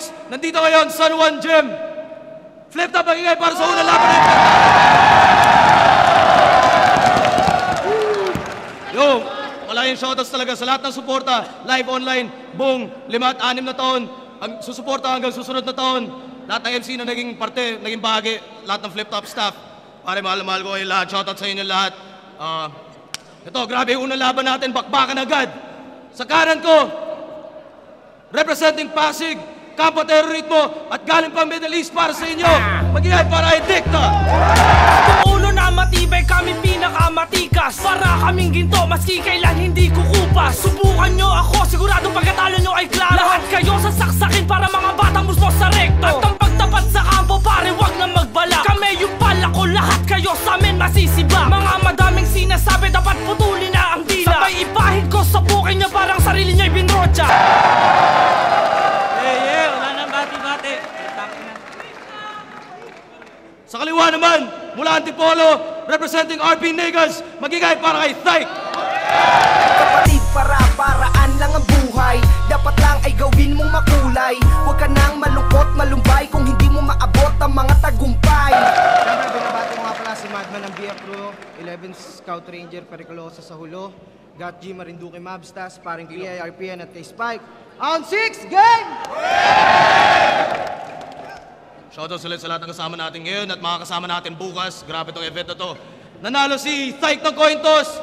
Fights. Nandito ngayon, San Juan Gym. Flip top ang ingay para sa unang laban na ito. Yo, malayang shoutouts talaga sa lahat ng suporta. Live online, buong 5 at 6 na taon. Ang susuporta hanggang susunod na taon. Lahat ng MC na naging parte, naging bahagi. Lahat ng Flip Top staff. Pare, mahal ko kayo lahat. Shoutout sa inyo lahat. Ito, grabe yung unang laban natin. Bakbakan agad. Sa kanan ko, representing Pasig, Campo Terrorismo, at galing pang Middle East para sa inyo. Mag-ingay para kay Dicta. Kung ulo na matibay, kami pinakamatikas. Para kaming ginto, maski kailan hindi kukupas. Subukan nyo ako, sigurado pagkatalo nyo ay klaro. Lahat kayo sasaksakin para mga batang musmo sa rekto. At ang pagtapat sa kampo, pare wag na magbala. Kami yung pala ko, lahat kayo sa amin masisiba. Mga madaming sinasabi, dapat putulin na ang dila. Sabay ipahid ko sa bukin nyo, parang sarili nyo'y binrocha. Sa kaliwa naman, mula Antipolo, representing RP Niggas, magigay para kay Thike. Kapatid, para-paraan lang ang buhay. Dapat lang ay gawin mong makulay. Huwag ka nang malungkot, malumbay kung hindi mo maabot ang mga tagumpay. Siyempre, binabati ko nga pala si Madman ng BF Crew, 11 Scout Ranger, Periculosa sa Hulo, Got G, Marinduque Mabstas, paring PIRPN at kay Spike. On 6, game! Shoutout ulit sa lahat ng kasama natin ngayon at mga kasama natin bukas. Grabe itong event na to. Nanalo si Thike ng coin toss.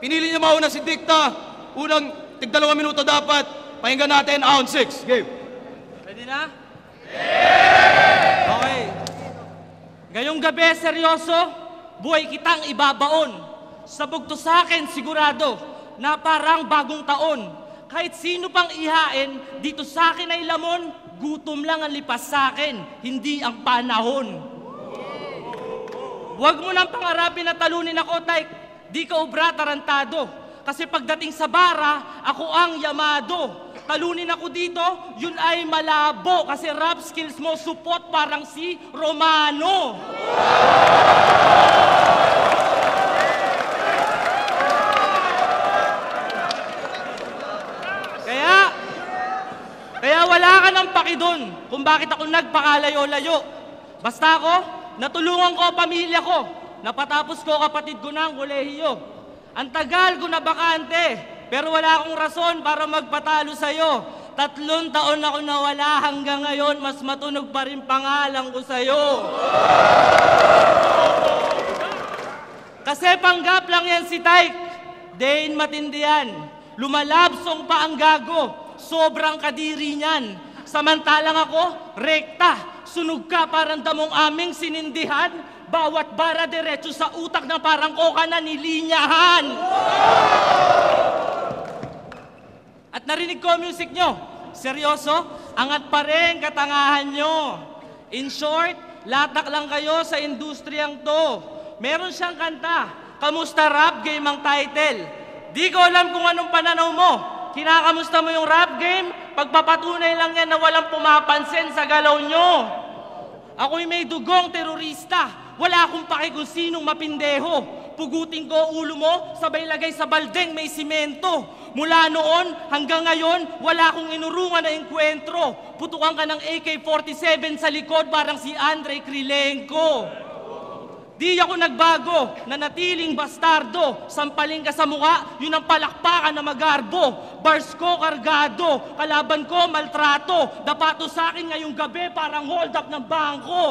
Pinili niya mauna si Dicta. Unang tig 2 minuto dapat. Pakinggan natin, on 6. Game. Pwede na? Yeah! Okay. Ngayong gabi, seryoso, buhay kitang ibabaon. Sabog to sa akin, sigurado, na parang bagong taon. Kahit sino pang ihain, dito sa akin ay lamon, gutom lang ang lipas sa akin, hindi ang panahon. Huwag mo nang pangarapin na talunin ako, Thike. Di ka obra tarantado. Kasi pagdating sa bara, ako ang yamado. Talunin ako dito, yun ay malabo. Kasi rap skills mo, supot parang si Romano. Kaya wala ka ng paki doon kung bakit ako nagpakalayo-layo. Basta ako, natulungan ko ang pamilya ko. Napatapos ko kapatid ko ng kolehiyo. Ang tagal ko na bakante, pero wala akong rason para magpatalo sa'yo. 3 taon ako nawala hanggang ngayon, mas matunog pa rin pangalan ko sa'yo. Kasi panggap lang yan si Thike. Dain matindi yan. Lumalabsong pa ang gago. Sobrang kadiri niyan. Samantalang ako, rekta. Sunog ka parang damong aming sinindihan. Bawat bara diretso sa utak na parang koka na nilinyahan. At narinig ko ang music nyo. Seryoso, angat pa rin katangahan nyo. In short, latak lang kayo sa industriyang to. Meron siyang kanta, Kamusta Rap Game ang title. Di ko alam kung anong pananaw mo. Kinakamusta mo yung rap game? Pagpapatunay lang yan na walang pumapansin sa galaw nyo. Ako'y may dugong terorista. Wala akong pake kung sinong mapindeho. Pugutin ko ulo mo, sabay lagay sa baldeng may simento. Mula noon hanggang ngayon, wala akong inurungan na enkwentro. Putukan ka ng AK-47 sa likod parang si Andre Krilenko. Di ako nagbago, nanatiling bastardo. Sampaling ka sa mukha, yun ang palakpakan na magarbo. Bars ko kargado, kalaban ko maltrato. Dapato sa akin ngayong gabi parang hold up ng bangko.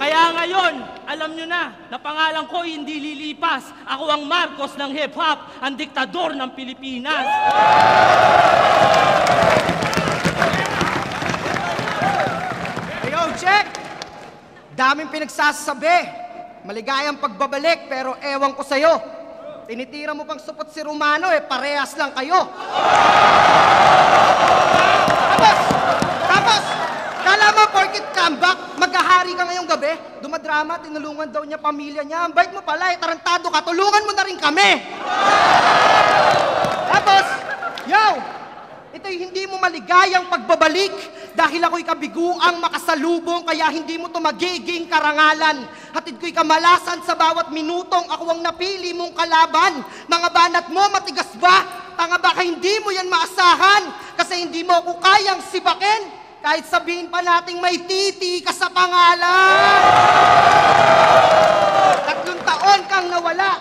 Kaya ngayon, alam nyo na pangalan ko hindi lilipas. Ako ang Marcos ng hip-hop, ang diktador ng Pilipinas. Yo, check! Daming pinagsasabi. Maligayang pagbabalik, pero ewan ko sa'yo. Tinitira mo pang supot si Romano, parehas lang kayo. Tapos, kala mo porkit comeback, maghahari ka ngayong gabi, dumadrama, tinulungan daw niya pamilya niya. Ang bait mo pala, tarantado ka, tulungan mo na rin kami. Tapos, yo, ito'y hindi mo maligayang pagbabalik dahil ako'y kabiguang makasalubong kaya hindi mo to magiging karangalan. Hatid ko'y kamalasan sa bawat minutong ako ang napili mong kalaban. Mga banat mo matigas ba? Tanga baka hindi mo yan maasahan kasi hindi mo ako kayang sibakin. Kahit sabihin pa nating may titi ka sa pangalan. 3 taon kang nawala.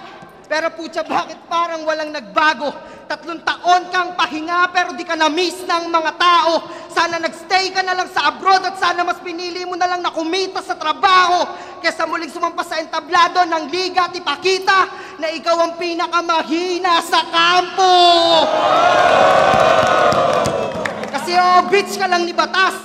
Pero putya, bakit parang walang nagbago? 3 taon kang pahinga pero di ka na-miss ng mga tao. Sana nagstay ka na lang sa abroad at sana mas pinili mo na lang na kumita sa trabaho kesa muling sumampas sa entablado ng liga at ipakita na ikaw ang pinakamahina sa kampo. Kasi bitch ka lang ni Batas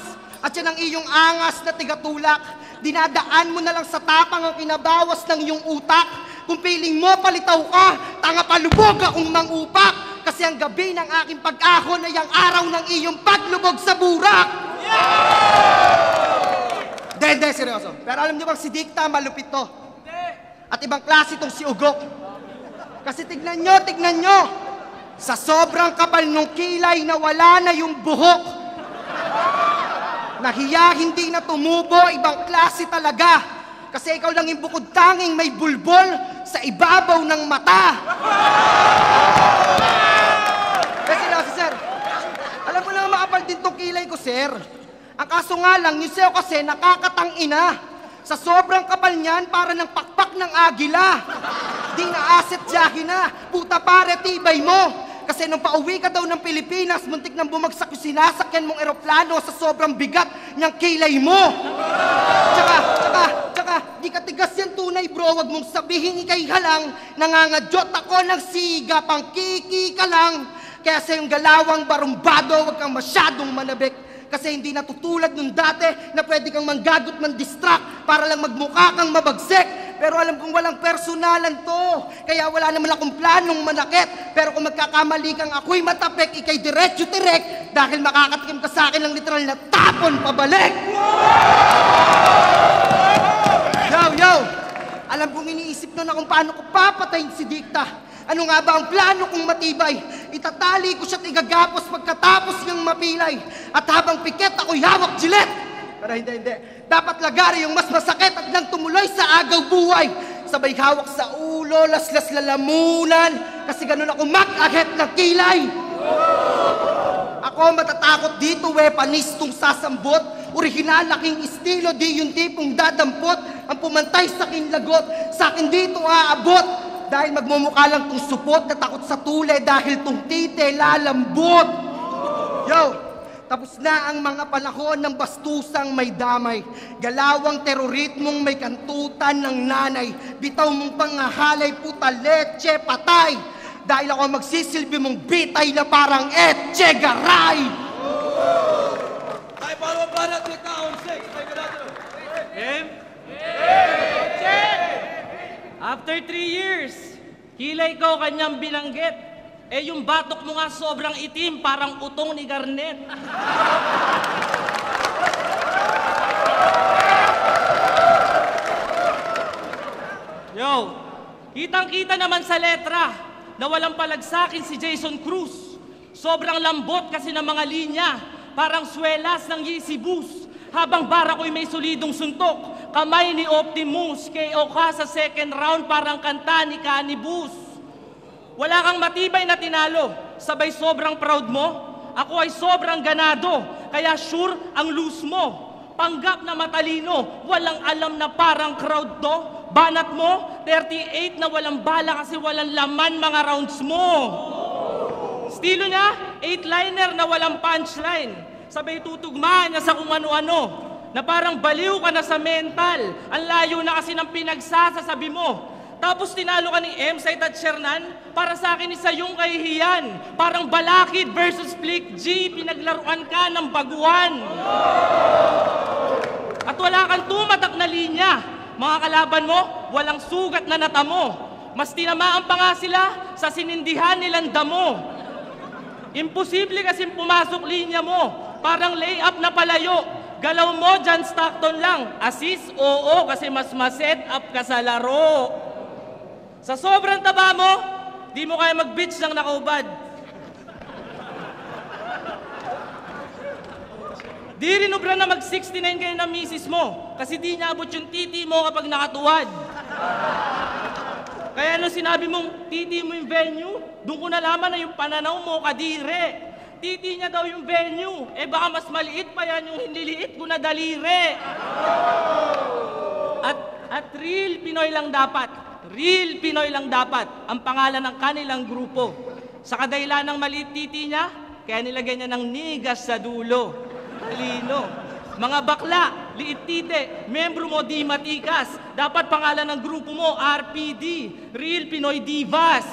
at yan ang iyong angas na tigatulak. Dinadaan mo na lang sa tapang ang kinabawas ng iyong utak. Kung piling mo palitaw ka, tanga palubog akong mangupak. Kasi ang gabi ng aking pag-ahon ay ang araw ng iyong paglubog sa burak. Hindi, seryoso. Pero alam niyo bang si Dikta malupit to? At ibang klase tong si Ugok. Kasi tignan nyo. Sa sobrang kapal nung kilay na wala na yung buhok. Nahiya, hindi na tumubo, ibang klase talaga. Kasi ikaw lang yung bukod tanging may bulbol sa ibabaw ng mata. Kasi sir, alam mo lang makapal din tong kilay ko, sir. Ang kaso nga lang, yung sayo kasi nakakatangina. Sa sobrang kapal niyan, para ng pakpak ng agila. Di na asset jahe na, puta pare, tibay mo. Kasi nung pauwi ka daw ng Pilipinas, muntik nang bumagsak yung sinasakyan mong eroplano sa sobrang bigat niyang kilay mo. Tsaka, di ka tigas yan tunay bro, wag mong sabihin ikay halang, nangangadyot ako ng siga, pang kiki ka lang. Kaya sa yung galawang barumbado, wag kang masyadong manabik. Kasi hindi natutulad nung dati na pwede kang manggagot man distract para lang magmukha kang mabagsik. Pero alam kong walang personalan to. Kaya wala naman akong planong manakit. Pero kung magkakamali kang ako'y matapik, ikay diretso tirek dahil makakatikim ka sa akin ng literal na tapon pabalik. Yo! Alam kong iniisip na kung paano ko papatayin si Dikta. Ano nga ba ang plano kong matibay? Itatali ko siya't igagapos pagkatapos niyang mapilay. At habang pikit ako'y hawak jilet. Pero hindi. Dapat lagari yung mas masakit at nang tumuloy sa agaw buhay. Sabay hawak sa ulo, laslas lalamunan. Kasi ganun ako mag-aghet ng kilay. Ako matatakot dito, weaponistong sasambot. Original aking estilo, di yung tipong dadampot. Ang pumantay sa aking lagot, sa akin dito aabot. Dahil magmumukha lang tong supot na takot sa tule dahil tong tite lalambot. Yo! Tapos na ang mga panahon ng bastusang may damay. Galawang teroritmong may kantutan ng nanay. Bitaw mong pangahalay, puta leche, patay. Dahil ako magsisilbi mong bitay na parang Etche Garay. Tayo follow up na Dikta on 6. Tayo ka natin. After 3 years, kilay ko kanyang binanggit. Eh yung batok mo nga sobrang itim, parang utong ni Garnet. Yo, kitang-kita naman sa letra na walang palagsakin si Jason Cruz. Sobrang lambot kasi ng mga linya, parang swelas ng Yeezy Boost. Habang bara ko'y may solidong suntok, kamay ni Optimus, KO ka sa second round parang kanta ni Canibus. Wala kang matibay na tinalo, sabay sobrang proud mo. Ako ay sobrang ganado, kaya sure ang lose mo. Panggap na matalino, walang alam na parang crowd to. Banat mo, 38 na walang bala kasi walang laman mga rounds mo. Estilo niya, 8-liner na walang punchline. Sabay tutugmaan niya sa kung ano-ano, na parang baliw ka na sa mental. Ang layo na kasi ng pinagsasasabi mo. Tapos tinalo ka ni M-Site at Shernan, para sa akin isa yung kahihiyan. Parang Balakid versus Flick G, pinaglaruan ka ng baguhan. At wala kang tumatak na linya. Mga kalaban mo, walang sugat na natamo. Mas tinamaan pa nga sila sa sinindihan nilang damo. Imposible kasi pumasok linya mo. Parang layup na palayo. Galaw mo, John Stockton lang. Assist, oo, kasi mas ma-set up ka sa laro. Sa sobrang taba mo, di mo kaya mag-bitch ng nakaubad. Di rin ubra na mag-69 kayo ng misis mo, kasi di niya abot yung titi mo kapag nakatuwad. Kaya nung sinabi mong titi mo yung venue, doon ko nalaman na yung pananaw mo kadire. Titi niya daw yung venue. Eh baka mas maliit pa yan yung hiniliit ko na daliri. At real Pinoy lang dapat. Real Pinoy lang dapat ang pangalan ng kanilang grupo. Sa kadahilan ng maliit titi niya, kaya nilagay niya ng nigas sa dulo. Talino. Mga bakla, liit tite, membro mo di matikas. Dapat pangalan ng grupo mo, RPD, Real Pinoy Divas.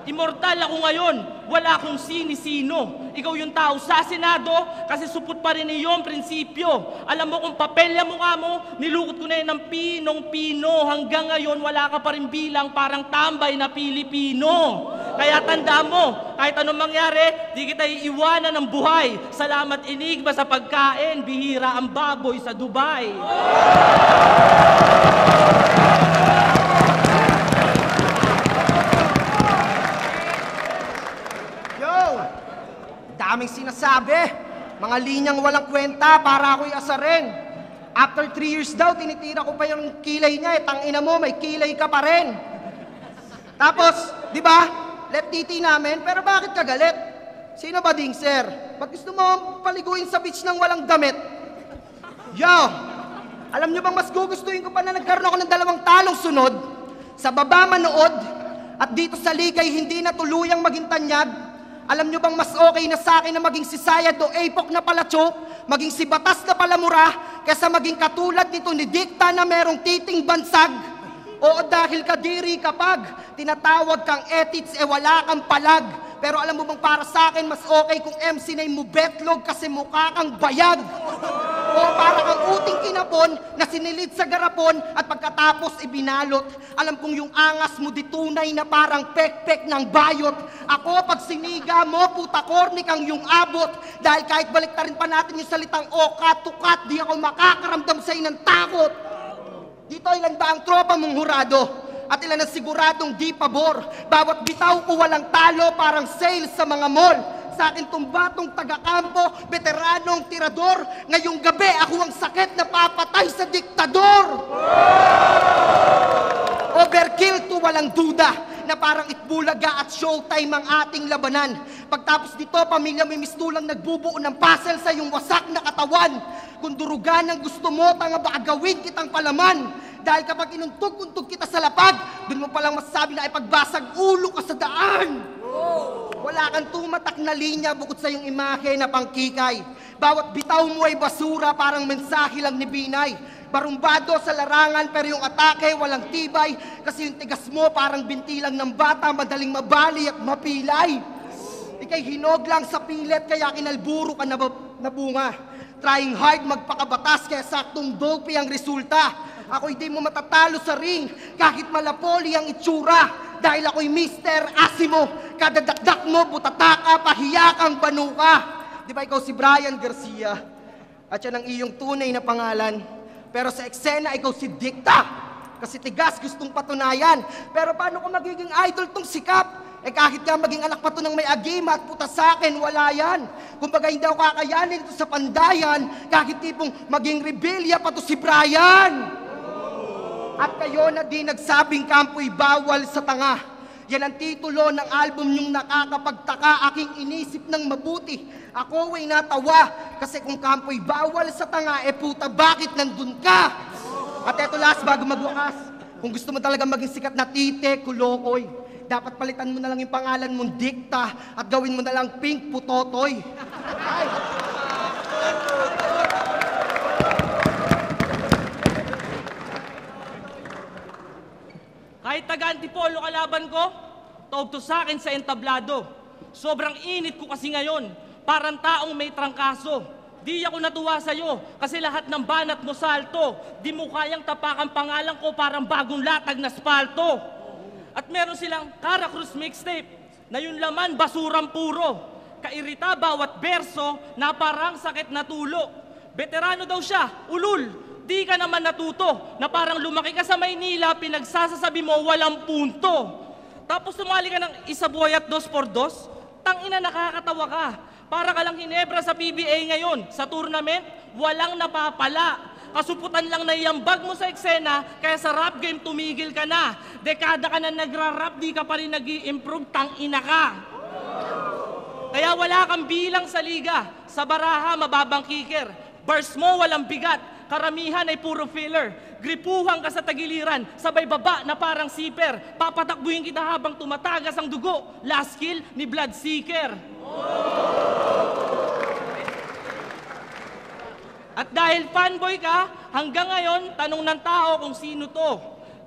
Immortal ako ngayon, wala akong sini-sino. Ikaw yung tao sa Senado kasi supot pa rin iyong prinsipyo. Alam mo kung papel yung mukha mo, nilukot ko na yun ng pinong-pino. Hanggang ngayon, wala ka pa rin bilang parang tambay na Pilipino. Kaya tandaan mo, kahit anong mangyari, di kita iiwanan ng buhay. Salamat Enigma sa pagkain, bihira ang baboy sa Dubai. Daming sinasabi, mga linyang walang kwenta para ako'y asarin. After 3 years daw, tinitira ko pa yung kilay niya, tangina mo, may kilay ka pa rin. Tapos, di ba, left titi namin, pero bakit ka galit? Sino ba ding, sir? Ba't gusto mo paliguin sa beach ng walang damit? Yo, alam nyo bang mas gugustuhin ko pa na nagkaroon ako ng 2 talong sunod? Sa baba manood, at dito sa ligay hindi na tuluyang maging tanyag. Alam nyo bang mas okay na sa akin na maging si Sayad o Apok na palatso, maging si Batas na palamura, kaysa maging katulad nito ni Dikta na merong titing bansag? Oo, dahil kadiri kapag tinatawag kang etits wala kang palag. Pero alam mo bang para sa akin mas okay kung MC name mo betlog kasi mukha kang bayag. O para kang uting kinapon na sinilid sa garapon at pagkatapos ibinalot. Alam kong yung angas mo di tunay na parang pek-pek ng bayot. Ako pag siniga mo, puta korni kang yung abot. Dahil kahit baliktarin pa natin yung salitang okat-tukat, di ako makakaramdam sa'yo ng takot. Dito ilan ba ang tropa mong hurado? At ilan ang siguradong di pabor. Bawat bitaw ko walang talo, parang sales sa mga mall. Sa akin tumbatong taga-kampo, veteranong tirador. Ngayong gabi, ako ang sakit na papatay sa diktador. Overkill to walang duda, na parang Itbulaga at Showtime ang ating labanan. Pagtapos dito, pamilya may mistulang nagbubuo ng puzzle sa iyong wasak na katawan. Kung durugan ang gusto mo, tanga ba agawin kitang palaman? Dahil kapag inuntog-untog kita sa lapag, dun mo palang masasabi na ipagbasag ulo ka sa daan. Wala kang tumatak na linya bukod sa iyong imahe na pangkikay. Bawat bitaw mo ay basura, parang mensahe lang ni Binay. Barumbado sa larangan pero yung atake walang tibay. Kasi yung tigas mo parang bintilang ng bata, madaling mabali at mapilay. Ika'y hinog lang sa pilit kaya kinalburo ka na bunga. Trying hard magpakabatas kaya saktong dope ang resulta. Ako'y di mo matatalo sa ring kahit malapoli ang itsura. Dahil ako'y Mr. Asimo. Kadadakdak mo, butataka, pahiya kang banuka. Di ba ikaw si Brian Garcia? At yan ang iyong tunay na pangalan. Pero sa eksena, ikaw si Dikta. Kasi tigas gustong patunayan. Pero paano ko magiging idol tong sikap? Eh kahit nga maging anak pa to ng may agima at puta sa akin, wala yan. Kumbaga hindi ako kakayanin ito sa pandayan, kahit tipong maging rebelya pa to si Brian. At kayo na di nagsabing kampo'y bawal sa tanga. Yan ang titulo ng album yung nakakapagtaka, aking inisip ng mabuti. Ako ay natawa, kasi kung kampo'y bawal sa tanga, eh puta bakit nandun ka? At eto last bago magwakas, kung gusto mo talaga maging sikat na tite, kulokoy, dapat palitan mo na lang yung pangalan mong Dikta at gawin mo na lang Pink Putotoy. Ay. Kahit taga-antipolo kalaban ko, taog to sa akin sa entablado. Sobrang init ko kasi ngayon, parang taong may trangkaso. Di ako natuwa sa'yo, kasi lahat ng banat mo salto. Di mo kayang tapakan pangalan ko, parang bagong latag na spalto. At meron silang Cara Cruz mixtape, na yung laman basurang puro. Kairita bawat berso, na parang sakit na tulo. Veterano daw siya, ulul. Di ka naman natuto, na parang lumaki ka sa Maynila, pinagsasasabi mo walang punto. Tapos sumali ka ng isa buhay at 2x2, tangina nakakatawa ka. Para ka lang Hinebra sa PBA ngayon, sa tournament, walang napapala. Kasuputan lang na iambag mo sa eksena, kaya sa rap game tumigil ka na. Dekada ka na nagra-rap, di ka pa rin nag-i-improve, tangina ka. Kaya wala kang bilang sa liga. Sa baraha, mababang kicker. Burst mo, walang bigat. Karamihan ay puro filler. Gripuhan ka sa tagiliran. Sabay baba na parang zipper. Papatakbuhin kita habang tumatagas ang dugo. Last kill ni Bloodseeker. At dahil fanboy ka, hanggang ngayon, tanong ng tao kung sino to.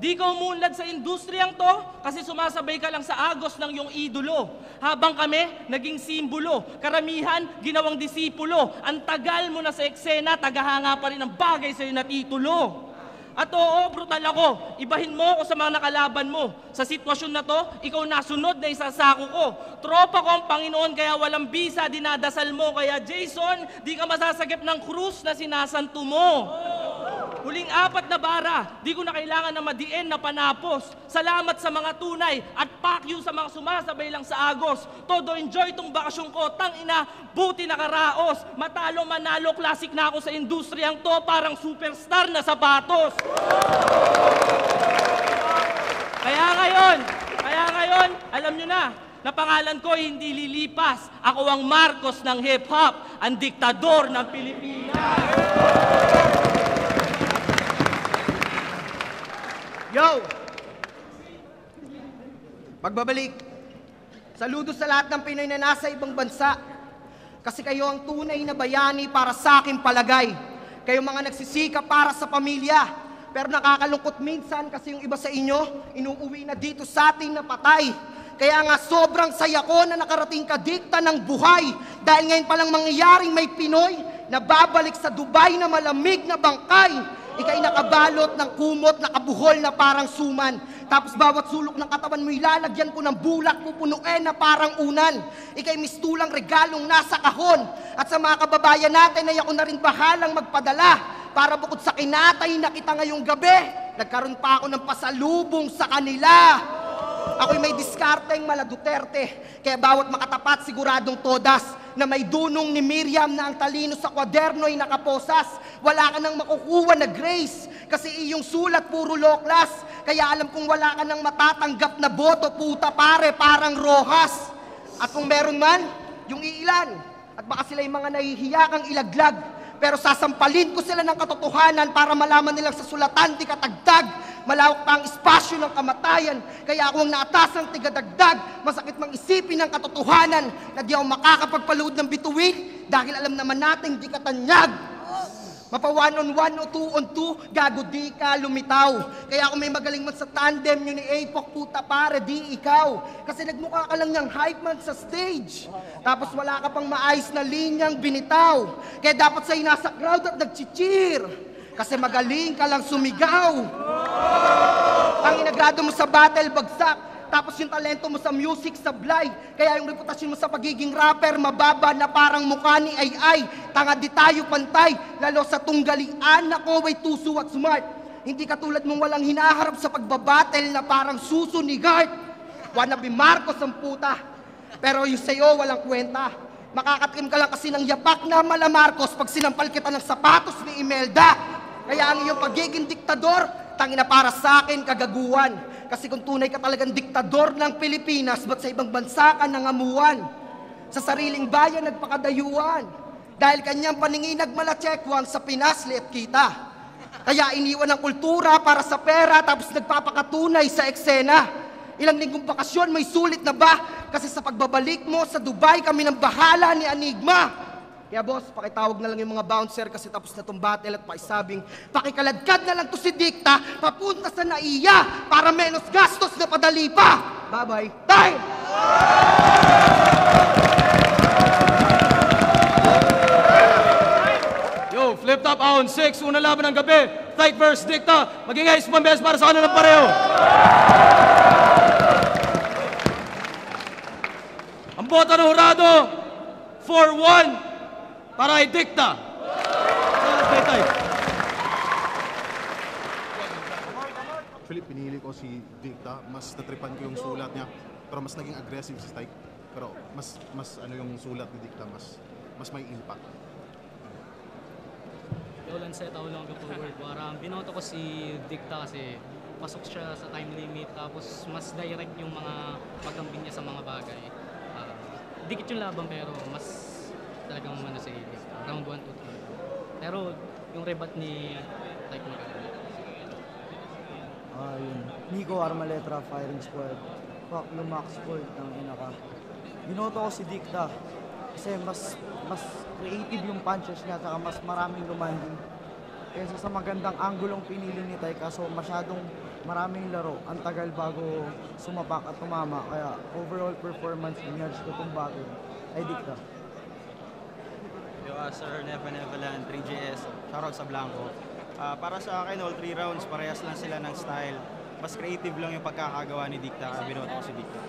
Di ka umunlad sa industriyang to kasi sumasabay ka lang sa agos ng iyong idolo. Habang kami, naging simbolo. Karamihan, ginawang disipulo. Ang tagal mo na sa eksena, tagahanga pa rin ang bagay sa'yo na titulo. At oo, brutal ako. Ibahin mo ako sa mga nakalaban mo. Sa sitwasyon na to, ikaw nasunod na isasako ko. Tropa ko ang Panginoon, kaya walang bisa, dinadasal mo. Kaya Jason, di ka masasagip ng krus na sinasanto mo. Huling 4 na bara, di ko na kailangan na madiin na panapos. Salamat sa mga tunay at fuck you sa mga sumasabay lang sa agos. Todo enjoy tong bakasyon ko, tang ina, buti nakaraos. Matalo manalo, classic na ako sa industriyang to, parang superstar na sapatos. Kaya ngayon, alam nyo na pangalan ko hindi lilipas. Ako ang Marcos ng hip-hop, ang diktador ng Pilipinas. Yo! Pagbabalik, saludo sa lahat ng Pinoy na nasa ibang bansa. Kasi kayo ang tunay na bayani para sa aking palagay. Kayo mga nagsisika para sa pamilya. Pero nakakalungkot minsan kasi yung iba sa inyo, inuuwi na dito sa atin na patay. Kaya nga sobrang saya ko na nakarating ka dikta ng buhay. Dahil ngayon palang mangyayaring may Pinoy na babalik sa Dubai na malamig na bangkay. Ika'y nakabalot ng kumot, nakabuhol na parang suman. Tapos bawat sulok ng katawan mo ilalagyan ko ng bulak, pupunuin na parang unan. Ika'y mistulang regalong nasa kahon. At sa mga kababayan natin ay ako na rin bahalang magpadala. Para bukod sa kinatay na kita ngayong gabi, nagkaroon pa ako ng pasalubong sa kanila. Ako'y may diskarteng mala Duterte. Kaya bawat makatapat siguradong todas na may dunong ni Miriam na ang talino sa kwaderno ay nakaposas. Wala ka nang makukuha na grace kasi iyong sulat puro low class. Kaya alam kong wala ka nang matatanggap na boto, puta pare, parang Rojas. At kung meron man, yung iilan. At baka sila'y mga nahihiyakang ilaglag. Pero sasampalin ko sila ng katotohanan para malaman nilang sa sulatan di katagdag. Malawak pa ang espasyo ng kamatayan. Kaya ako ang naatasang tigadagdag. Masakit mang isipin ng katotohanan na di ako makakapagpaluod ng bituin dahil alam naman natin di katanyag. Mapa 1 on 1 o 2 on 2, gago di ka lumitaw. Kaya ako may magaling man sa tandem yun ni Apok, puta pare, di ikaw. Kasi nagmukha ka lang niyang hype man sa stage. Tapos wala ka pang maayos na linyang binitaw. Kaya dapat sa'yo nasa crowd at nagchicheer. Kasi magaling ka lang sumigaw. Ang inagrado mo sa battle, bagsak. Tapos yung talento mo sa music, sablay. Kaya yung reputasyon mo sa pagiging rapper, mababa na parang mukha ni Ay. Tanga di tayo pantay, lalo sa tunggalian ako ay tuso at smart. Hindi katulad mong walang hinaharap sa pagbabattle na parang suso ni Gart. Wannabe Marcos ang puta. Pero yung sa'yo walang kwenta. Makakatrim ka lang kasi ng yapak na mala Marcos pag sinampal kita ng sapatos ni Imelda. Kaya ang iyong pagiging diktador, tangina para sa akin kagaguhan. Kasi kung tunay ka talagang diktador ng Pilipinas, ba't sa ibang bansa ka nangamuan? Sa sariling bayan nagpakadayuan. Dahil kanyang paningin nagmalatsekwang sa Pinas liit kita. Kaya iniwan ang kultura para sa pera tapos nagpapakatunay sa eksena. Ilang linggong bakasyon may sulit na ba? Kasi sa pagbabalik mo sa Dubai kami ng bahala ni Enigma. Kaya boss, pakitawag na lang yung mga bouncer kasi tapos na itong battle at pakisabing pakikaladkad na lang to si Dikta papunta sa Naiya para menos gastos na padali pa. Bye-bye. Time! Yo, flip top on 6, unang laban ng gabi. Fight versus Dikta. Maging ayos pambes para sa kanan ng pareho. Ang boto ng hurado, 4-1. Para ay Dikta. Actually, pinili ko si Dikta. Mas natripan ko yung sulat niya. Pero mas naging aggressive si Stike. Pero mas ano yung sulat ni Dikta, mas may impact. Yolan set ako lang forward. Parang binoto ko si Dikta kasi pasok siya sa time limit. Tapos mas direct yung mga pagkambing niya sa mga bagay. dikit yung laban pero mas talagang ano si Dicta. Round 1 to 3. Pero yung rebat ni Tyke maganda. Yun. Nico Armaletra, Firing Squad. Fuck no Max Sport, ng ina ka. Binoto ko si Dicta. Kasi mas creative yung punches niya, saka mas maraming lumanding. Kaysa sa magandang anggulong pinili ni Ty, kaso masyadong maraming laro. Ang tagal bago sumapak at tumama. Kaya overall performance, minarge ko itong bago. Ay Dicta. Yo, Sir Neva Nevaland, 3JS, shoutout sa Blanco. Para sa akin, all 3 rounds, parehas lang sila ng style. Mas creative lang yung pagkakagawa ni Dicta, kaya binoto ko si Dicta.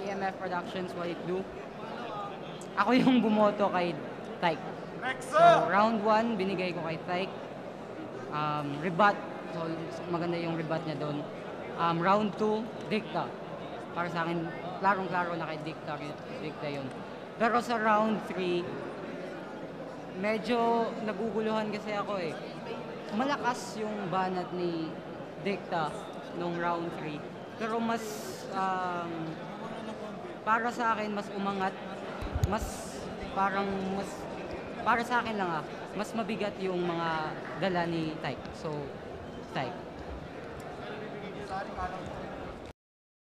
EMF Productions, what it do? Ako yung bumoto kay Tyke. So, round 1, binigay ko kay Tyke. Rebat, so maganda yung rebat niya doon. Round 2, Dicta. Para sa akin, klarong-klaro na kay Dicta yun. Pero sa round 3, medyo naguguluhan kasi ako eh. Malakas yung banat ni Dicta nung round 3. Pero mas, para sa akin, mas umangat. Para sa akin lang mas mabigat yung mga dala ni Tyke. So, Tyke.